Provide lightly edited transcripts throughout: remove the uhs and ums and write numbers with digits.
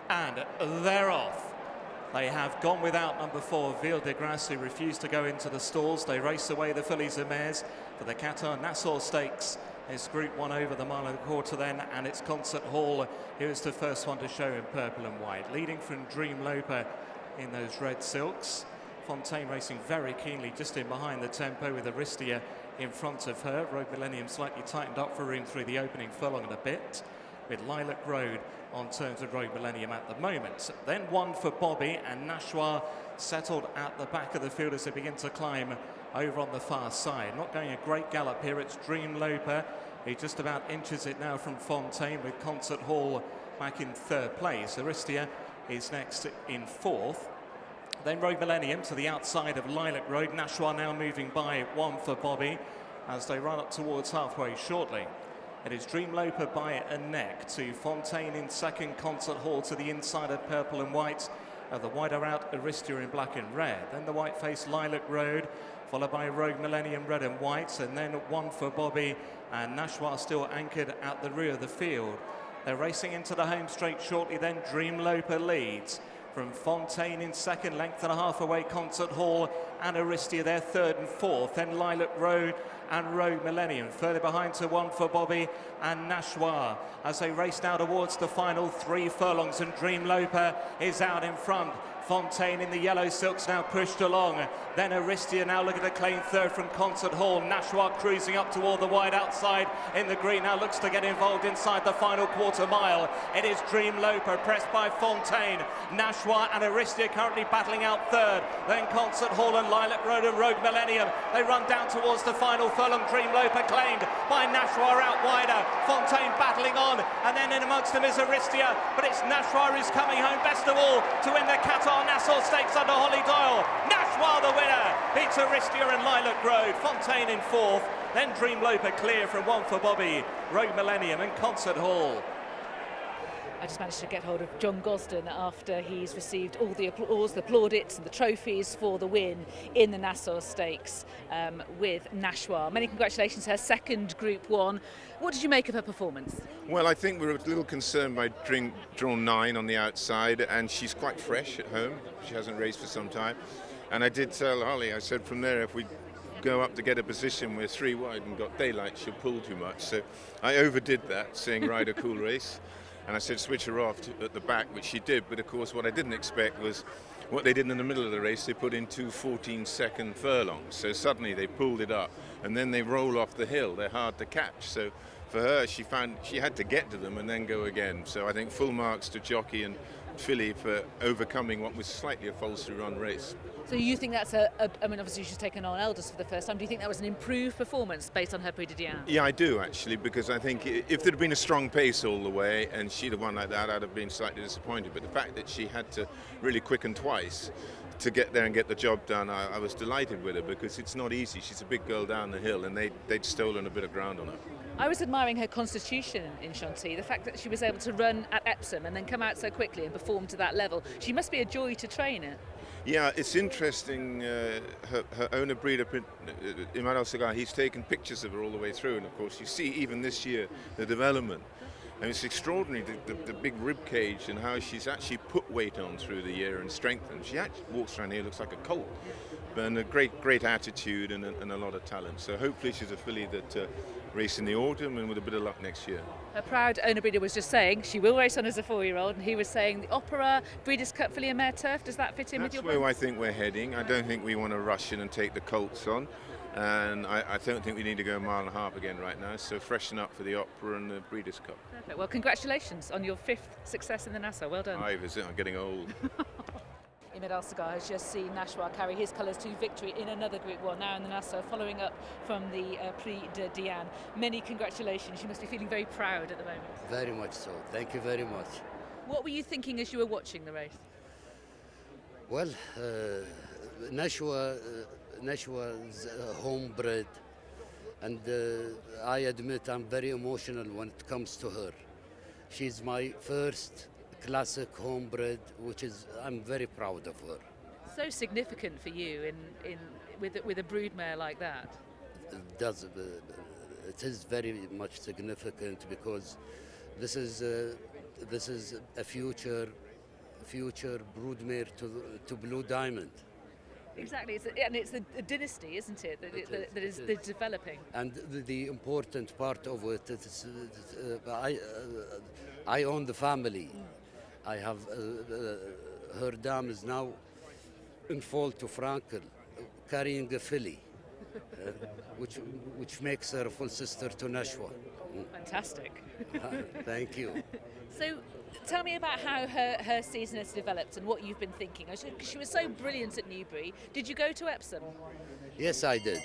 And they're off. They have gone without number 4, Ville de Grace, who refused to go into the stalls. They race away the fillies and mares for the Qatar Nassau Stakes. It's Group 1 over the mile and a quarter then, and it's Concert Hall, who is the first one to show in purple and white. Leading from Dream Loper in those red silks. Fontaine racing very keenly just in behind the tempo with Aristia in front of her. Road Millennium slightly tightened up for room through the opening furlong and a bit, with Lilac Road on terms of Road Millennium at the moment. Then one for Bobby, and Nashwa settled at the back of the field as they begin to climb over on the far side. Not going a great gallop here. It's Dream Loper. He just about inches it now from Fontaine, with Concert Hall back in 3rd place. Aristia is next in 4th. Then Road Millennium to the outside of Lilac Road. Nashwa now moving by one for Bobby as they run up towards halfway shortly. It is Dream Loper by a neck to Fontaine in 2nd, Concert Hall to the inside of purple and white. The wider out Aristia in black and red. Then the white face Lilac Road, followed by Road Millennium red and white, and then one for Bobby, and Nashwa still anchored at the rear of the field. They're racing into the home straight shortly. Then Dream Loper leads from Fontaine in 2nd, length and a half away Concert Hall, and Aristia there 3rd and 4th. Then Lilac Road and Road Millennium further behind to one for Bobby and Nashwa as they race now towards the final 3 furlongs, and Dream Loper is out in front. Fontaine in the yellow silks now pushed along. Then Aristia now looking to claim 3rd from Concert Hall. Nashwa cruising up toward the wide outside in the green. Now looks to get involved inside the final quarter mile. It is Dream Loper pressed by Fontaine. Nashwa and Aristia currently battling out 3rd. Then Concert Hall and Lilac Road and Road Millennium. They run down towards the final furlong. Dream Loper claimed by Nashwa out wider. Fontaine battling on, and then in amongst them is Aristia. But it's Nashwa who's coming home best of all to win the Qatar Nassau Stakes under Hollie Doyle. Nashwa the winner, beats Aristia and Lilac Road. Fontaine in 4th, then Dream Loper clear from one for Bobby, Road Millennium and Concert Hall. I just managed to get hold of John Gosden after he's received all the applause, the plaudits and the trophies for the win in the Nassau Stakes with Nashwa. Many congratulations, her 2nd Group 1. What did you make of her performance? Well, I think we were a little concerned by drawn 9 on the outside, and she's quite fresh at home. She hasn't raced for some time. And I did tell Hollie, I said from there, if we go up to get a position, we're 3 wide and got daylight, she'll pull too much. So I overdid that, saying ride a cool race. And I said switch her off at the back, which she did. But of course, what I didn't expect was what they did in the middle of the race. They put in 2 14-second furlongs. So suddenly they pulled it up, and then they roll off the hill. They're hard to catch. So for her, she found she had to get to them and then go again. So I think full marks to jockey and filly for overcoming what was slightly a falsely run race. So you think that's I mean, obviously she's taken on elders for the first time. Do you think that was an improved performance based on her Prix de Diane? Yeah, I do actually, because I think if there'd been a strong pace all the way and she'd have won like that, I'd have been slightly disappointed. But the fact that she had to really quicken twice to get there and get the job done, I was delighted with her, because it's not easy. She's a big girl down the hill, and they'd stolen a bit of ground on her. I was admiring her constitution in Chantilly, the fact that she was able to run at Epsom and then come out so quickly and perform to that level. She must be a joy to train at. Yeah, it's interesting. Her owner breeder, Imad Al Sagar, he's taken pictures of her all the way through, and of course you see even this year the development. And it's extraordinary, the big rib cage and how she's actually put weight on through the year and strengthened. She actually walks around here, looks like a colt, and a great attitude and a lot of talent. So hopefully she's a filly that race in the autumn, and with a bit of luck next year. Her proud owner breeder was just saying she will race on as a 4-year-old, and he was saying the Opera, Breeders' Cup filly and mare turf. Does that fit in with your That's where I think we're heading. I don't think we want to rush in and take the colts on. And I don't think we need to go a mile and a half again right now, so freshen up for the Opera and the Breeders' Cup. Perfect. Well, congratulations on your 5th success in the Nassau. Well done. I'm getting old. Imad Al Sagar has just seen Nashwa carry his colours to victory in another Group 1, now in the Nassau, following up from the Prix de Diane. Many congratulations. You must be feeling very proud at the moment. Very much so. Thank you very much. What were you thinking as you were watching the race? Well, Nashwa's homebred, and I admit I'm very emotional when it comes to her. She's my first classic homebred, which is I'm very proud of her. So significant for you with a broodmare like that. It is very much significant, because this is a future future broodmare to Blue Diamond. Exactly, it's a dynasty, isn't it, that is developing. And the important part of it is I own the family. I have her dam is now in fall to Frankel, carrying a filly, which makes her a full sister to Nashwa. Fantastic. Thank you. So tell me about how her season has developed and what you've been thinking. She was so brilliant at Newbury. Did you go to Epsom? Yes, I did.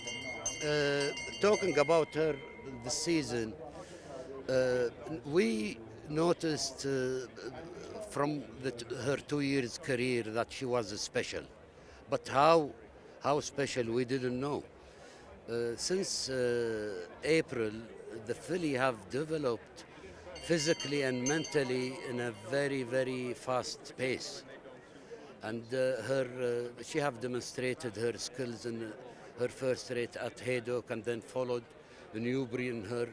Talking about her this season, we noticed from her 2 years career that she was special. But how special, we didn't know. Since April, the filly have developed physically and mentally in a very, very fast pace. And she have demonstrated her skills in her first race at Haydock, and then followed the Newbury in her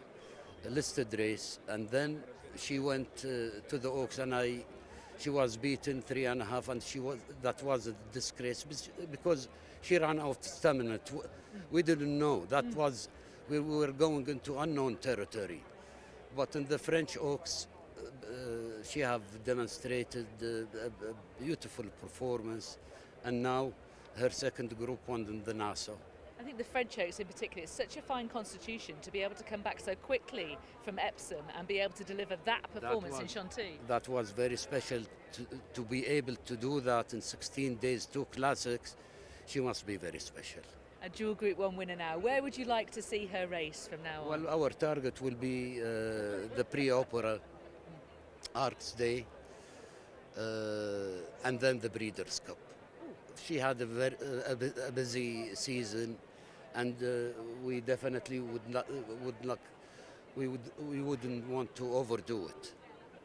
listed race. And then she went to the Oaks, and she was beaten 3.5, and that was a disgrace because she ran out of stamina. We didn't know. We were going into unknown territory. But in the French Oaks, she have demonstrated a beautiful performance, and now her second Group 1 in the Nassau. I think the French Oaks in particular is such a fine constitution to be able to come back so quickly from Epsom and be able to deliver that performance in Chantilly. That was very special to be able to do that in 16 days, 2 classics. She must be very special. A dual Group 1 winner now. Where would you like to see her race from now on? Well, our target will be the pre-opera Arcs Day, and then the Breeders' Cup. She had a busy season, and we definitely we wouldn't want to overdo it.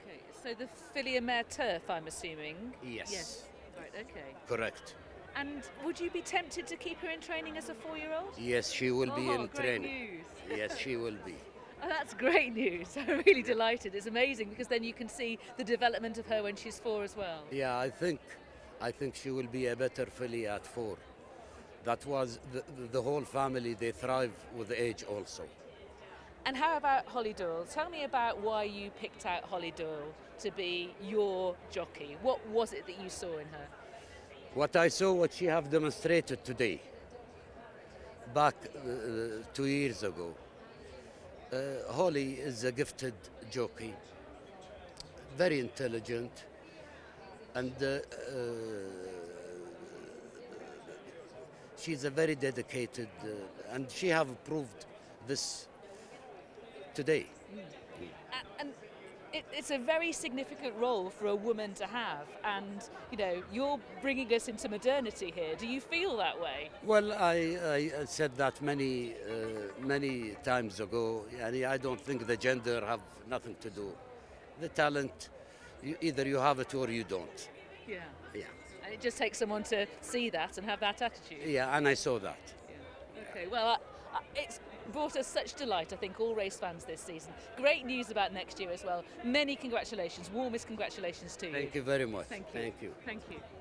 Okay, so the filly and mare turf, I'm assuming. Yes. Right. Okay. Correct. And would you be tempted to keep her in training as a 4-year-old? Yes, she will be in great training. News. Yes, she will be. Oh, that's great news. I'm really delighted. It's amazing because then you can see the development of her when she's 4 as well. Yeah, I think she will be a better filly at 4. That was the whole family. They thrive with age also. And how about Hollie Doyle? Tell me about why you picked out Hollie Doyle to be your jockey. What was it that you saw in her? What I saw, what she have demonstrated today, back 2 years ago. Hollie is a gifted jockey, very intelligent, and she's a very dedicated, and she have proved this today. And it's a very significant role for a woman to have, and you're bringing us into modernity here. Do you feel that way? Well, I said that many times ago. I don't think the gender have nothing to do. The talent, either you have it or you don't. Yeah. Yeah. And it just takes someone to see that and have that attitude. Yeah, and I saw that. Yeah. Okay. Well, it's brought us such delight, I think, all race fans this season. Great news about next year as well. Many congratulations, warmest congratulations to you. Thank you very much. Thank you. Thank you. Thank you.